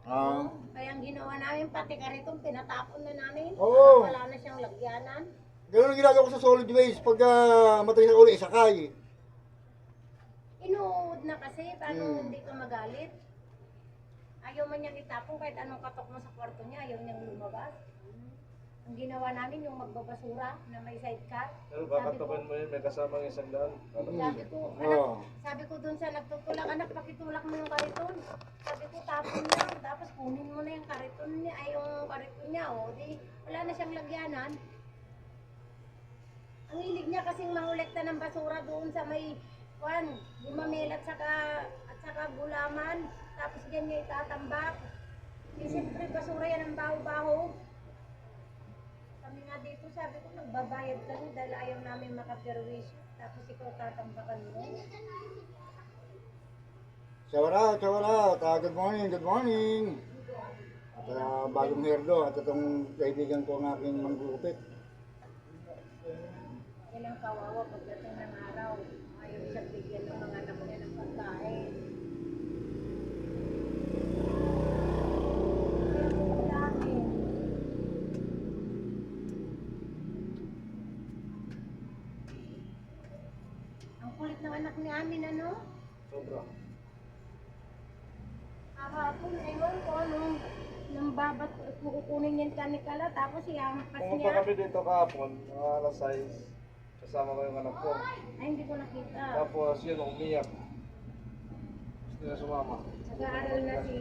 Kaya ang ginawa namin, pati kariton, pinatapon na namin. Oo. Wala na siyang lagyanan. Ganun ang ginagawa ko sa solid waste pag matagal na uli, isakay. Inuud na kasi, paano Hmm. hindi ka magalit? Ayaw man niyang itapon kahit anong katok mo sa kwarto niya, ayaw niyang lumabas. Ang ginawa namin yung magbabasura na may sidecar. Pero kakatapan mo yun, may kasamang isang daan. Sabi ko, Oo. sabi ko dun sa nagtutulak, anak, pakitulak mo yung kariton. Sabi ko, tapon lang, tapos kunin mo na yung kariton niya, ay yung kariton niya, o di, wala na siyang lagyanan. Ang hilig niya kasing mangolekta ng basura doon sa may, Gumamela at saka gulaman, tapos diyan niya itatambak. Eh, siyempre, basura yan ang baho-baho. Kami nga dito, sabi ko, nagbabayad kami dahil ayaw namin makaperwisyo. Tapos ikaw tatambakan mo. Shower out, shower out. Good morning, good morning. At bagong herdo at itong kaibigan ko ng aking manggugupit. Ilang kawawa pagdating ng araw. Ayaw siya bigyan ng mga anak niya ng pagkain. Kaya po namin. Ang kulit ng anak ni Amin, ano? Sobra. Kahapon, ewan ko, nung babat, kukunin niya yung kanikala, tapos iampas Pumunta niya. kami dito kahapon, mga alas 6. Kasama ko yung anak ko. Ay, hindi ko nakita. Tapos yun, umiyak. Gusto niya sumama. Nag-aaral na si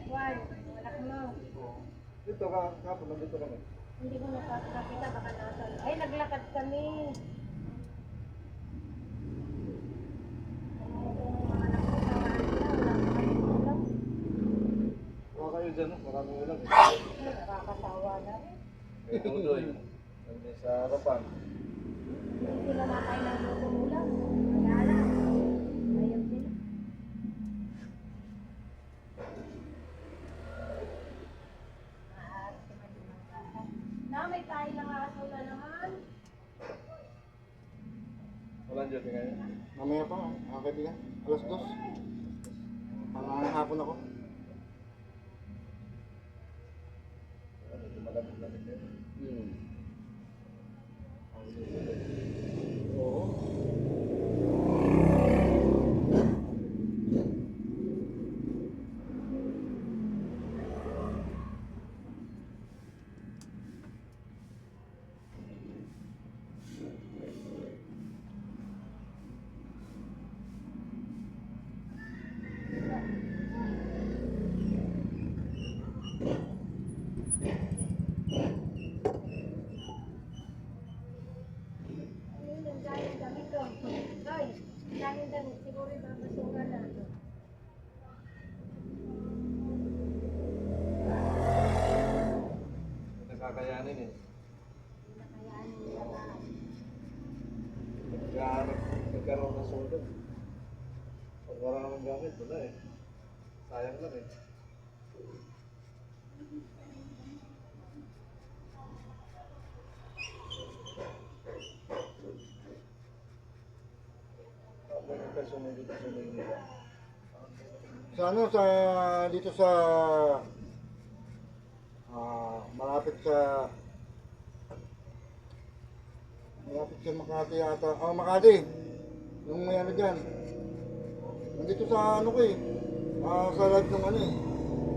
Juan, anak mo. Dito kahapon, nandito kami. Hindi ko nakakita, baka nasa. Ay, naglakad kami. Baka kayo dyan, no? Maraming ulam eh. Nakakasawa na rin. May tuloy. Nandun sa harapan. Hindi sila nakain ng luto ulam. Magala. Ayaw sila. Maaari man yung mga bata. Na, may kain ng aso na naman. Walang duty ngayon. Mamaya pa, mga kaibigan. Alas 2. Hapon ako. Medyo malamig-lamig yun. Oo. Ayun, ang dahil damit ko. Guys, dahil damit, siguro ibabasura na. Nakakayanin eh. Nakayaan nila na. Nagkaroon ng sulod. Pag wala namang gamit, wala eh. Sayang lang eh. Tapos nagkasunod dito sa Maynila. Sa ano, dito sa malapit sa Makati yata. Makati. Yung may ano dyan. Nandito sa ano ko eh. Sa live ng ano eh.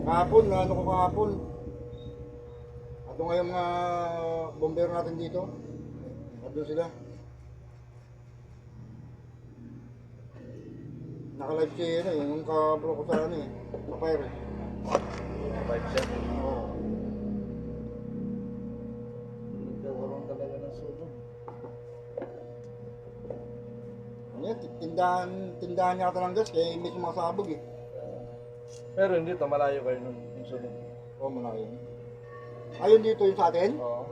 Kahapon, na ano ko kahapon. At ngayong mga bombero natin dito. Nandun sila. Naka-live si ano eh. Yung kabro ko sa ano eh. Sa fire eh. 5-7. Oo. Nagkaroon talaga ng sulod. Ano yan, tindahan niya ata ng gas kaya may sumasabog eh. Pero hindi to, malayo kayo nun. Yung sunod. Oo, malayo. Ayun dito yung sa atin? Oo.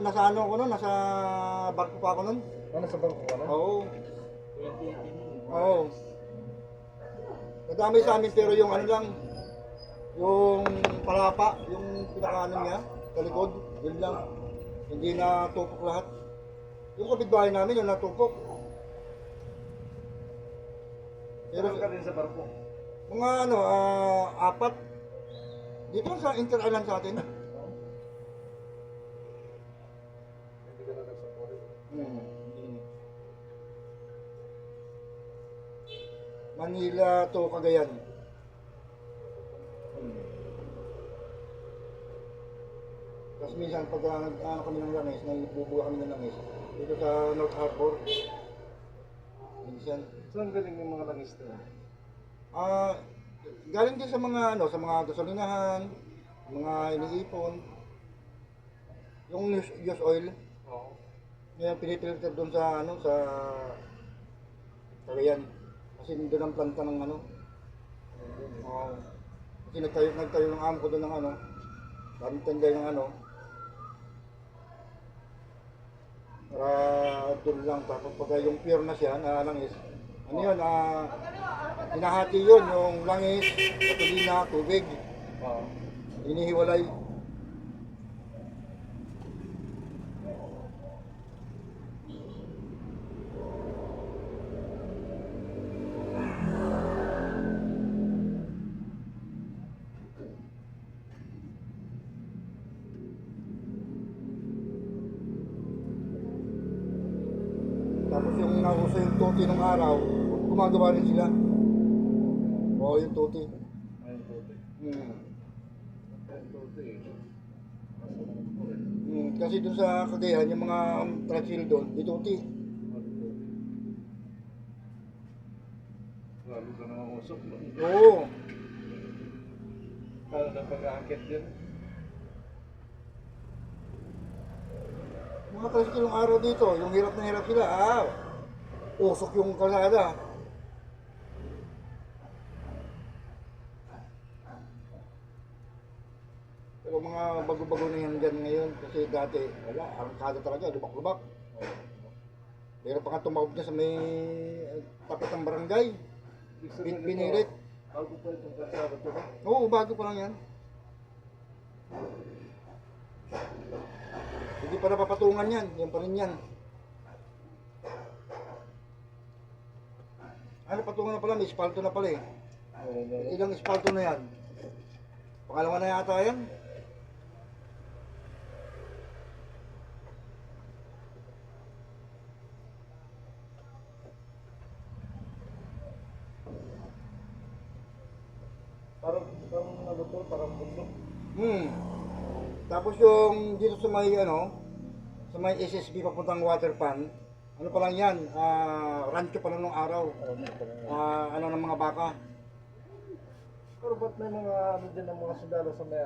Nasa ano ako nun? Nasa barko pa ako nun? Ano sa bangko ka na? Oo. 2018. Oo. Nadamay sa amin pero yung ano lang, yung palapa, yung pinakaano niya, sa likod, yun lang. Hindi na tupok lahat. Yung kapitbahay namin, yung natupok. Pero ka din sa barko. Mga ano, 4. Dito sa Inter-Island sa atin. Hindi ka na nagsupport. Hmm. Manila to Cagayan. Tapos minsan pag ano kami ng langis, nagbubuga kami ng langis, dito sa North Harbor. Minsan. Saan galing yung mga langis na? Galing din sa mga sa mga gasolinahan, mga iniipon. Yung use oil, Oo. may pinipilter doon sa sa Cagayan. Kasi doon ang planta ng kasi nagtayo ng amo ko doon ng daming tanda ng para doon lang. Tapos pag yung pure na siya, na langis, hinahati yun, yung langis, gasolina, tubig, Oo. hinihiwalay. Tapos yung nauso yung tuti ng araw, gumagawa rin sila. Oo, yung tuti. Ayun, puti. Hmm. Ayun, puti. Kasi doon sa Cagayan, yung mga trasil doon, yung tuti. Lalo ka naman usok. Oo. Kala na pag-aakit din. Mga trasil yung araw dito, yung hirap na hirap sila, usok yung kalsada. Pero mga bago-bago na yan dyan ngayon, kasi dati, wala, arangkada talaga, lubak-lubak. Pero pa nga tumawag niya sa may tapat ng barangay, binirit. Bago pa itong kalsada ito ba? Oo, bago pa lang yan. Hindi pa napapatungan yan, yan pa rin yan. Ano, patungan na pala, may espalto na pala eh. Ilang espalto na yan? Pangalawa na yata yan? Parang ano to, parang bundok. Tapos yung dito sa may sa may SSB papuntang water pan, ano pa lang yan, rancho pa lang nung araw. Ng mga baka. Pero ba't may mga ano dyan ng mga sundalo sa may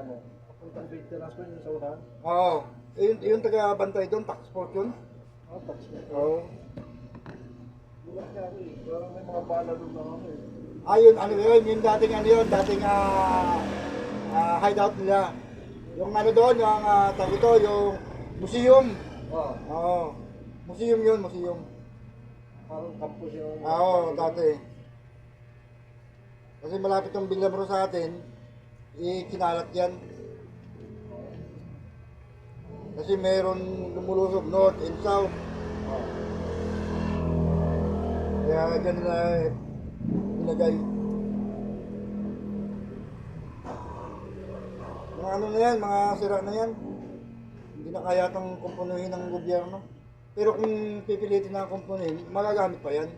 papuntang maintenance ko yung sa unahan? Oo. Yung taga-bantay doon, tax force yun. Tax mo. Oo. Bulat nga ako eh. Parang may mga bala doon na ano eh. Ayun, yung dating hideout nila. Yung doon, yung tawag ito, yung museum. Oo. Museum yun, museum. Parang campus yung... Oo, dati. Kasi malapit ang Villamro sa atin, kinalat yan. Kasi meron lumulusog north and south. Kaya dyan na ilagay. Mga ano na yan, mga sira na yan. Hindi na kaya itong kumpunuhin ng gobyerno. Pero kung pipilitin na kumpunuhin, magagamit pa yan.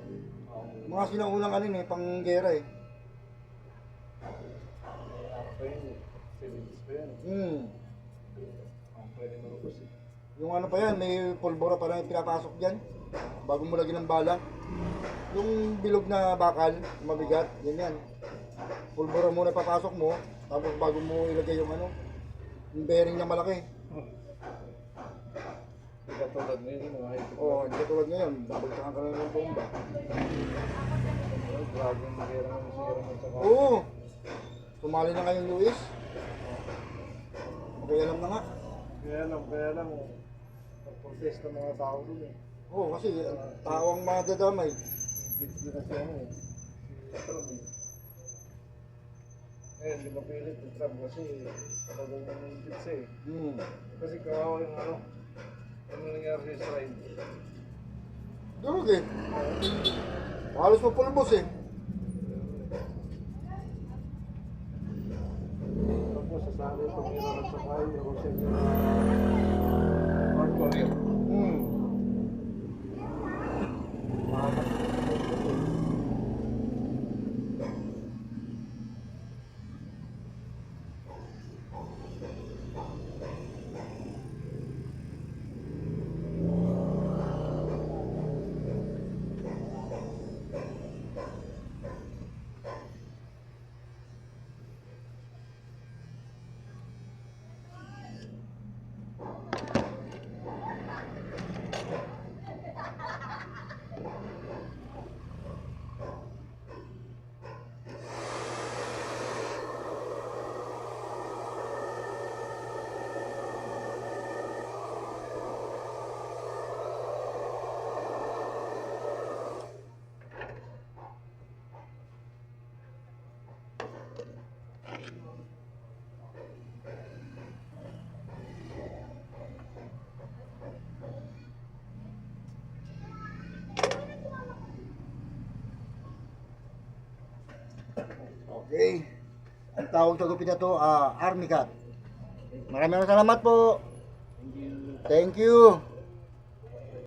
Mga sinaunang pang-gera eh. Ano pa yun eh. Savings pa yan. Ang pwede marupos eh. Yung pa yan, may pulbora pa lang pinapasok dyan. Bago mo lagyan ng bala. Yung bilog na bakal, mabigat, yan. Pulbora muna papasok mo, tapos bago mo ilagay yung yung bearing na malaki. Hindi ka tulad ngayon yung mga high-tech. Oo, hindi tulad ngayon, babagtakan ka na ng bomba. Grabe yung mahirap ng sira mo sa mga. Oo, sumali na kayong Luis. Okay, alam na nga. Kaya lang, nag-protest ng mga tao doon eh. Oo, kasi tao ang madadamay. Yung bits na kasi si Trump eh. Ngayon, di mapilit yung Trump kasi talagang yung bits eh. Kasi kawawa yung ano nangyari sa Israel. Durog eh. Halos mapulbos eh. Tapos sasali tumira at saka yung sa inyo North Korea. Okay. Ang tawag sa gupit na to, Army Cat. Maraming salamat po. Thank you.